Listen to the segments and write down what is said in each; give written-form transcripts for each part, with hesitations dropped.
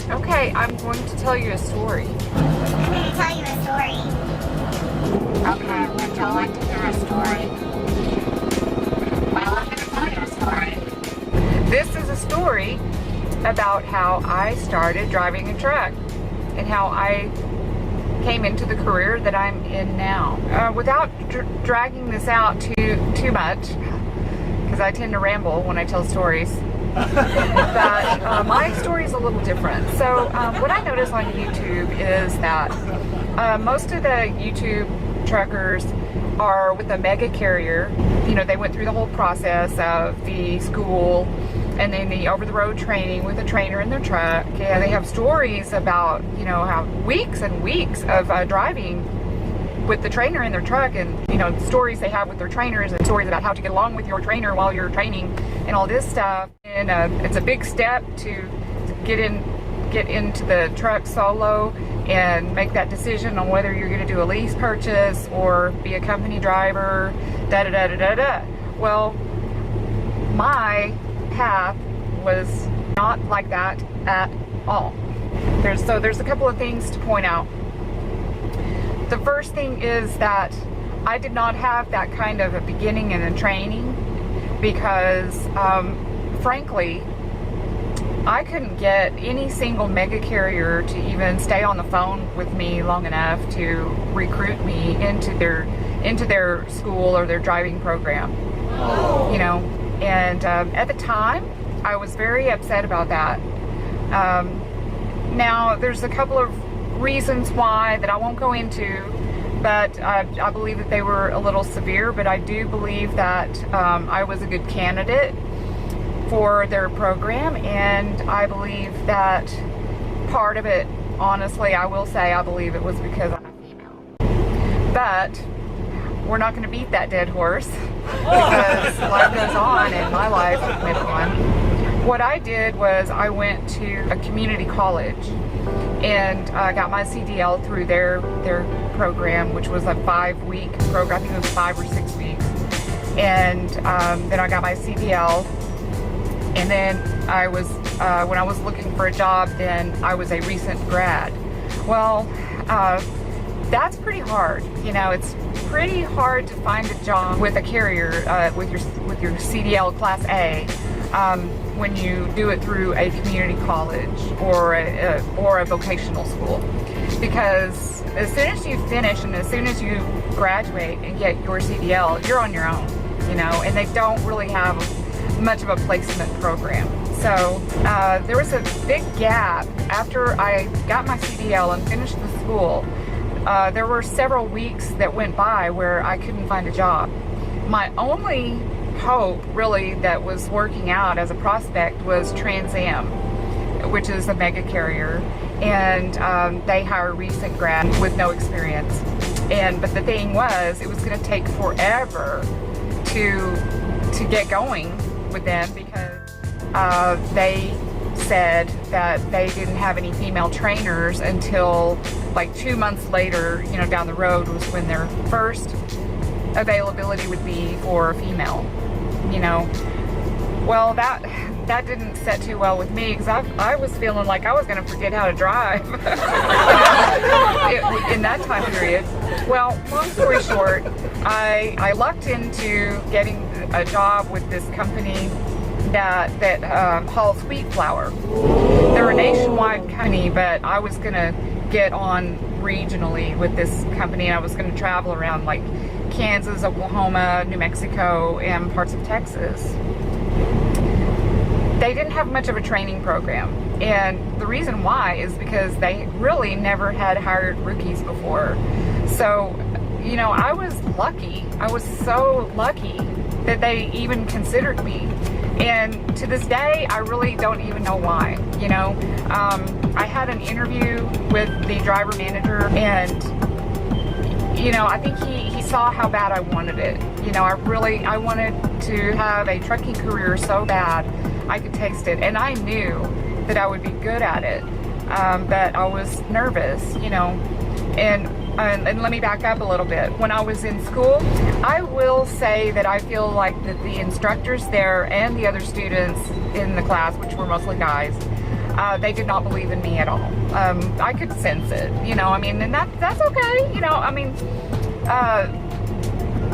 Okay, I'm going to tell you a story. I'm going to tell you a story. Okay, would you like to hear a story? Well, I'm going to tell you a story. This is a story about how I started driving a truck and how I came into the career that I'm in now. Without dragging this out too much, because I tend to ramble when I tell stories, but my story is a little different. So what I notice on YouTube is that most of the YouTube truckers are with a mega carrier. You know, they went through the whole process of the school and then the over-the-road training with a trainer in their truck, and they have stories about, you know, how weeks and weeks of driving with the trainer in their truck, and you know, stories they have with their trainers and stories about how to get along with your trainer while you're training and all this stuff. And it's a big step to get into the truck solo and make that decision on whether you're going to do a lease purchase or be a company driver, Well, my path was not like that at all. There's a couple of things to point out. The first thing is that I did not have that kind of a beginning and a training because, frankly, I couldn't get any single mega carrier to even stay on the phone with me long enough to recruit me into their school or their driving program. You know, and at the time, I was very upset about that. Now, there's a couple of reasons why that I won't go into, but I believe that they were a little severe, but I do believe that I was a good candidate for their program, and I believe that part of it, honestly, I will say, I believe it was because I'm a female. But we're not going to beat that dead horse because life goes on and my life went on. What I did was I went to a community college and got my CDL through their program, which was a 5-week program. I think it was 5 or 6 weeks. And then I got my CDL. And then I was, when I was looking for a job, then I was a recent grad. Well, that's pretty hard. You know, it's pretty hard to find a job with a carrier with your CDL Class A when you do it through a community college or a vocational school. Because as soon as you finish and as soon as you graduate and get your CDL, you're on your own, you know, and they don't really have much of a placement program. So there was a big gap after I got my CDL and finished the school. There were several weeks that went by where I couldn't find a job. My only hope really that was working out as a prospect was Trans Am, which is a mega carrier, and they hire recent grads with no experience. But the thing was, it was going to take forever to get going with them because they said that they didn't have any female trainers until like 2 months later, you know, down the road was when their first availability would be for a female, you know. Well, that didn't set too well with me because I was feeling like I was going to forget how to drive in that time period. Well, long story short, I lucked into getting a job with this company that hauls wheat flour. They're a nationwide company, but I was going to get on regionally with this company, and I was going to travel around like Kansas, Oklahoma, New Mexico, and parts of Texas. They didn't have much of a training program, and the reason why is because they really never had hired rookies before. So, you know, I was lucky. I was so lucky that they even considered me. And to this day, I really don't even know why, you know. I had an interview with the driver manager, and, you know, I think he saw how bad I wanted it. You know, I wanted to have a trucking career so bad I could taste it. And I knew that I would be good at it, but I was nervous, you know. And let me back up a little bit. When I was in school, I will say that I feel like that the instructors there and the other students in the class, which were mostly guys, they did not believe in me at all. I could sense it, you know, I mean, and that's okay, you know, I mean,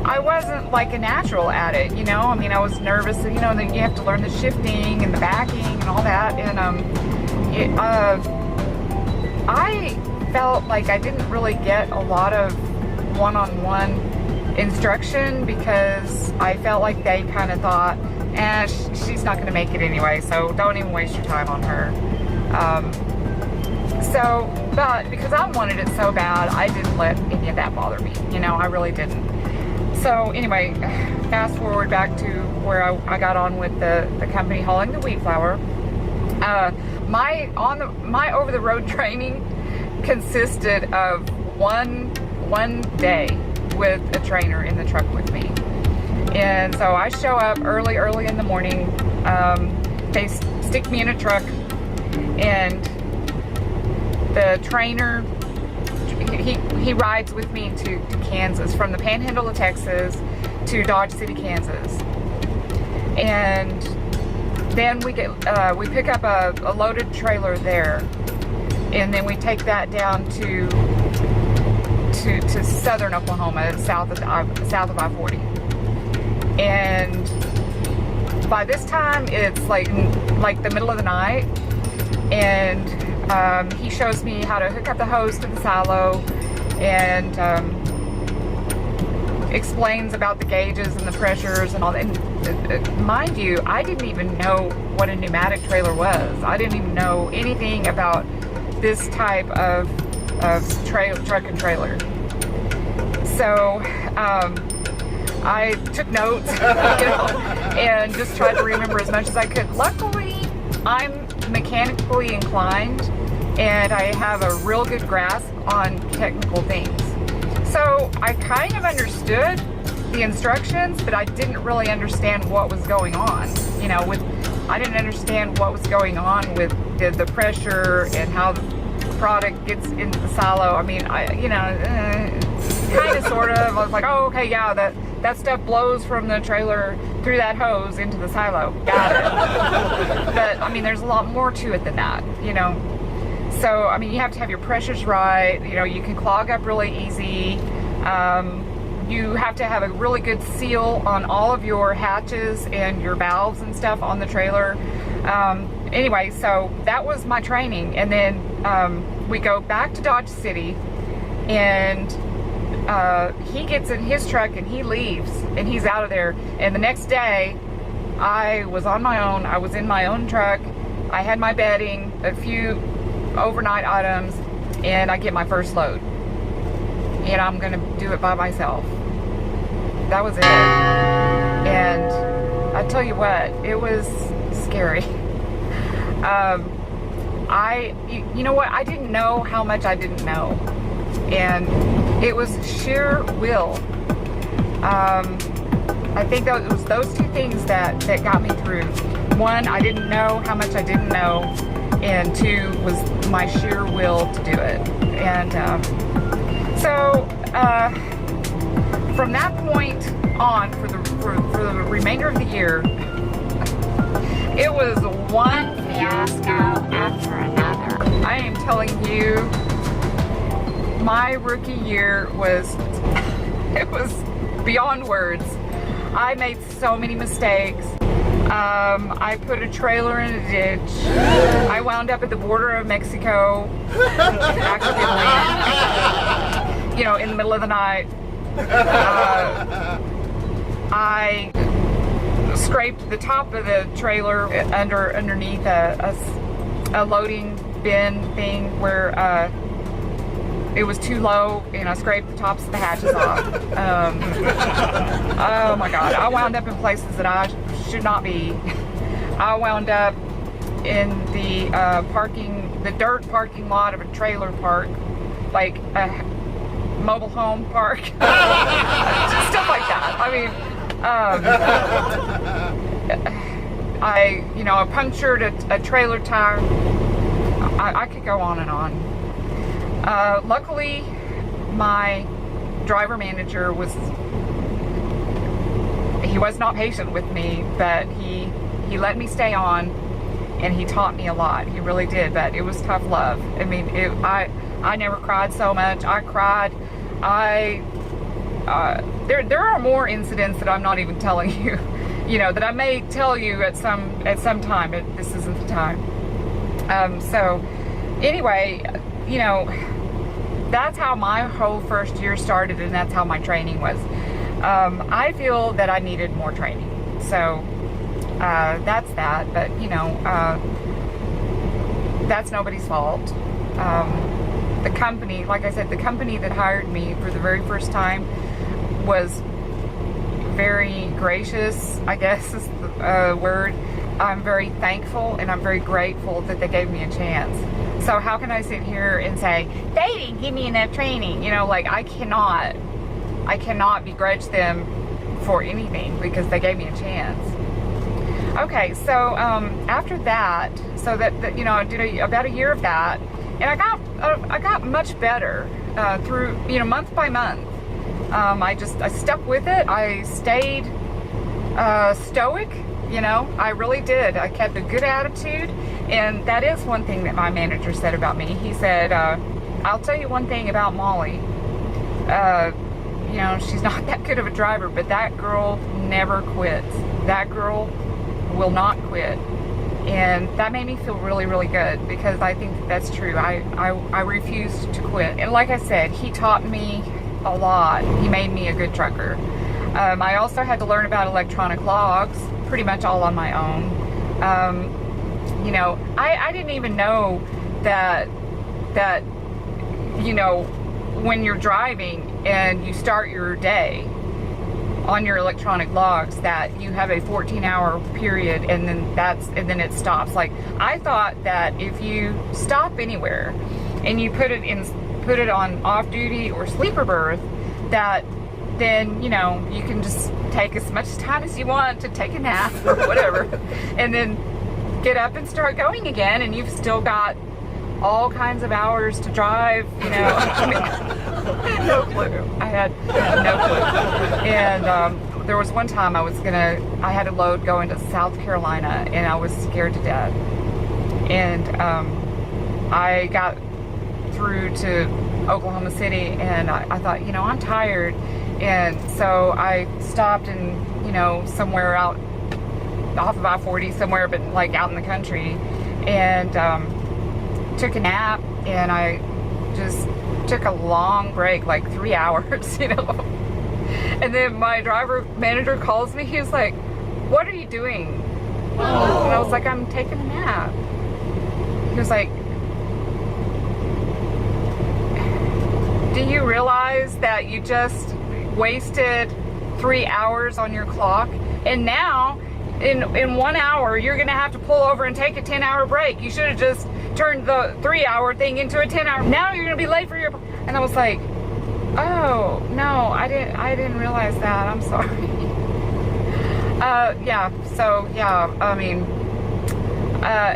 I wasn't like a natural at it, you know, I mean, I was nervous, you know, and then you have to learn the shifting and the backing and all that, and I felt like I didn't really get a lot of one-on-one instruction, because I felt like they kind of thought, she's not going to make it anyway, so don't even waste your time on her. But because I wanted it so bad, I didn't let any of that bother me, you know, I really didn't. So anyway, fast forward back to where I got on with the company hauling the wheat flour. My over-the-road training consisted of one day with a trainer in the truck with me. And so I show up early in the morning. They stick me in a truck, and the trainer, he rides with me to Kansas, from the Panhandle of Texas to Dodge City, Kansas. And then we pick up a loaded trailer there, and then we take that down to southern Oklahoma, south of I-40. And by this time it's like the middle of the night, and he shows me how to hook up the hose to the silo, and explains about the gauges and the pressures and all that. And mind you, I didn't even know what a pneumatic trailer was. I didn't even know anything about this type of truck and trailer. So I took notes, you know, and just tried to remember as much as I could. Luckily, I'm mechanically inclined, and I have a real good grasp on technical things. So I kind of understood the instructions, but I didn't really understand what was going on. You know, I didn't understand what was going on with the pressure and how the product gets into the silo. I mean, kind of, sort of. I was like, oh, okay, yeah, that stuff blows from the trailer through that hose into the silo. Got it. But I mean, there's a lot more to it than that, you know. So I mean, you have to have your pressures right. You know, you can clog up really easy. You have to have a really good seal on all of your hatches and your valves and stuff on the trailer. Anyway, so that was my training, and then we go back to Dodge City, and he gets in his truck and he leaves, and he's out of there. And the next day, I was on my own. I was in my own truck. I had my bedding, a few overnight items, and I get my first load, and I'm gonna do it by myself. That was it. And I tell you what, it was scary. You know what, I didn't know how much I didn't know, and it was sheer will. I think that it was those two things that got me through. One, I didn't know how much I didn't know, and two was my sheer will to do it. And from that point on, for the remainder of the year, it was one Fiasco after another. I am telling you, my rookie year was beyond words. I made so many mistakes. I put a trailer in a ditch. I wound up at the border of Mexico, accidentally, you know, in the middle of the night. I scraped the top of the trailer underneath a loading bin thing where it was too low, and I scraped the tops of the hatches off. Oh my God, I wound up in places that I should not be. I wound up in the dirt parking lot of a trailer park, like a mobile home park. Stuff like that. I mean, I punctured a trailer tire. I could go on and on. Luckily, my driver manager was not patient with me, but he let me stay on, and he taught me a lot. He really did, but it was tough love. I mean, I never cried so much. I cried. There are more incidents that I'm not even telling you, that I may tell you at some time, but this isn't the time. So anyway, that's how my whole first year started, and that's how my training was. I feel that I needed more training, so that's that. But that's nobody's fault. The company, like I said, the company that hired me for the very first time was very gracious, I guess is the word. I'm very thankful and I'm very grateful that they gave me a chance. So how can I sit here and say, they didn't give me enough training? Like I cannot begrudge them for anything because they gave me a chance. Okay, so after that, I did about a year of that, and I got much better through month by month. I stuck with it. I stayed stoic. I really did. I kept a good attitude, and that is one thing that my manager said about me. He said, I'll tell you one thing about Molly. She's not that good of a driver, but that girl never quits. That girl will not quit. And that made me feel really, really good, because I think that's true. I refused to quit. And like I said, he taught me a lot. He made me a good trucker. I also had to learn about electronic logs pretty much all on my own. I didn't even know that when you're driving and you start your day on your electronic logs, that you have a 14-hour period, and then it stops. Like, I thought that if you stop anywhere and you put it on off duty or sleeper berth, that then you can just take as much time as you want to take a nap or whatever, and then get up and start going again, and you've still got all kinds of hours to drive. I had no clue. I had no clue. And there was one time I had a load going to South Carolina, and I was scared to death. And I got through to Oklahoma City, and I thought, I'm tired. And so I stopped in, somewhere out off of I-40 somewhere, but like out in the country, and took a nap, and I just took a long break, like 3 hours, And then my manager calls me. He was like, "What are you doing?" And I was like, "I'm taking a nap." He was like, "Do you realize that you just wasted 3 hours on your clock? And now in 1 hour, you're going to have to pull over and take a 10-hour break. You should have just turned the 3-hour thing into a 10-hour. Now you're going to be late for your..." And I was like, "Oh, no, I didn't realize that. I'm sorry."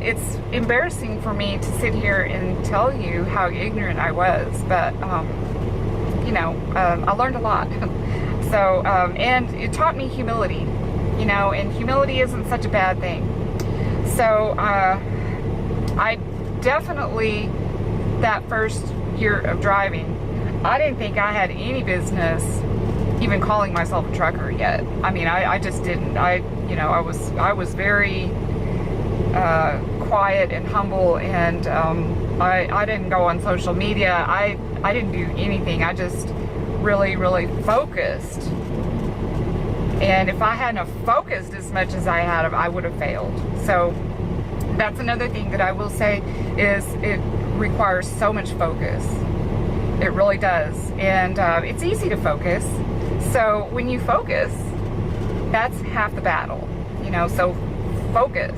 It's embarrassing for me to sit here and tell you how ignorant I was, but, I learned a lot. So, and it taught me humility, and humility isn't such a bad thing. So, I definitely, that first year of driving, I didn't think I had any business even calling myself a trucker yet. I mean, I just didn't. I was very quiet and humble, and I didn't go on social media. I didn't do anything. I just really, really focused. And if I hadn't have focused as much as I had, I would have failed. So that's another thing that I will say is it requires so much focus. It really does. And it's easy to focus. So when you focus, that's half the battle, so focus,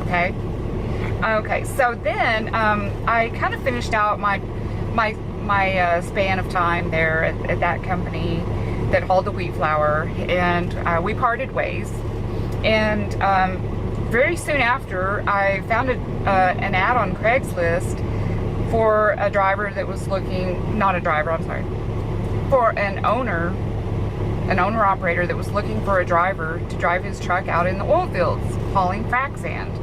okay? Okay, so then I kind of finished out my span of time there at that company that hauled the wheat flour, and we parted ways. And very soon after, I found an ad on Craigslist for a driver that was looking, not a driver, I'm sorry, for an owner-operator that was looking for a driver to drive his truck out in the oil fields hauling frac sand.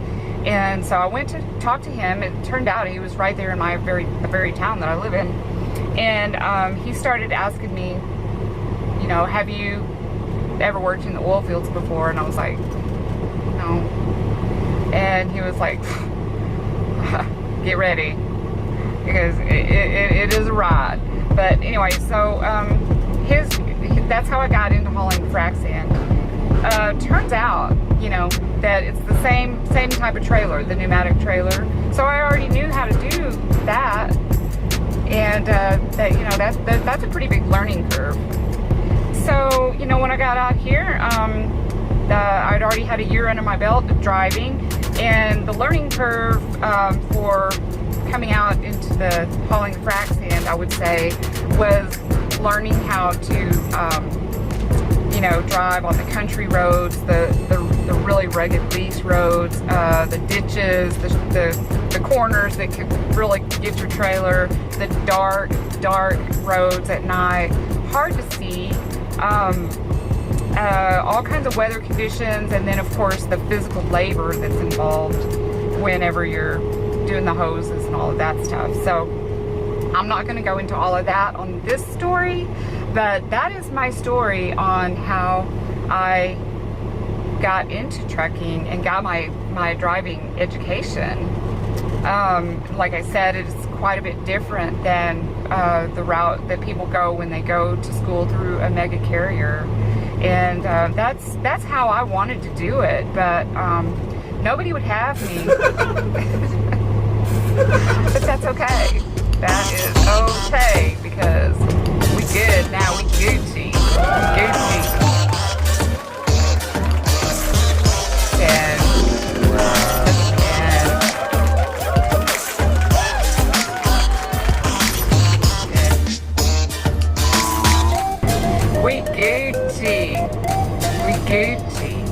And so I went to talk to him. It turned out he was right there in the very town that I live in. And he started asking me, you know, have you ever worked in the oil fields before? And I was like, no. And he was like, get ready, because it is a ride. But anyway, so that's how I got into hauling frac sand. Turns out, you know, that it's the same type of trailer, the pneumatic trailer. So I already knew how to do that, and that, you know, that's a pretty big learning curve. So, you know, when I got out here, I'd already had a year under my belt of driving, and the learning curve for coming out into the hauling the frac sand, I would say, was learning how to, you know, drive on the country roads, the really rugged lease roads, the ditches, the corners that could really get your trailer, the dark roads at night, hard to see, all kinds of weather conditions, and then of course the physical labor that's involved whenever you're doing the hoses and all of that stuff. So I'm not going to go into all of that on this story, but that is my story on how I got into trucking and got my driving education. Like I said, it's quite a bit different than the route that people go when they go to school through a mega carrier, and that's how I wanted to do it, but nobody would have me. But that's okay. That is okay, because we good now. We Gucci. And we Gucci.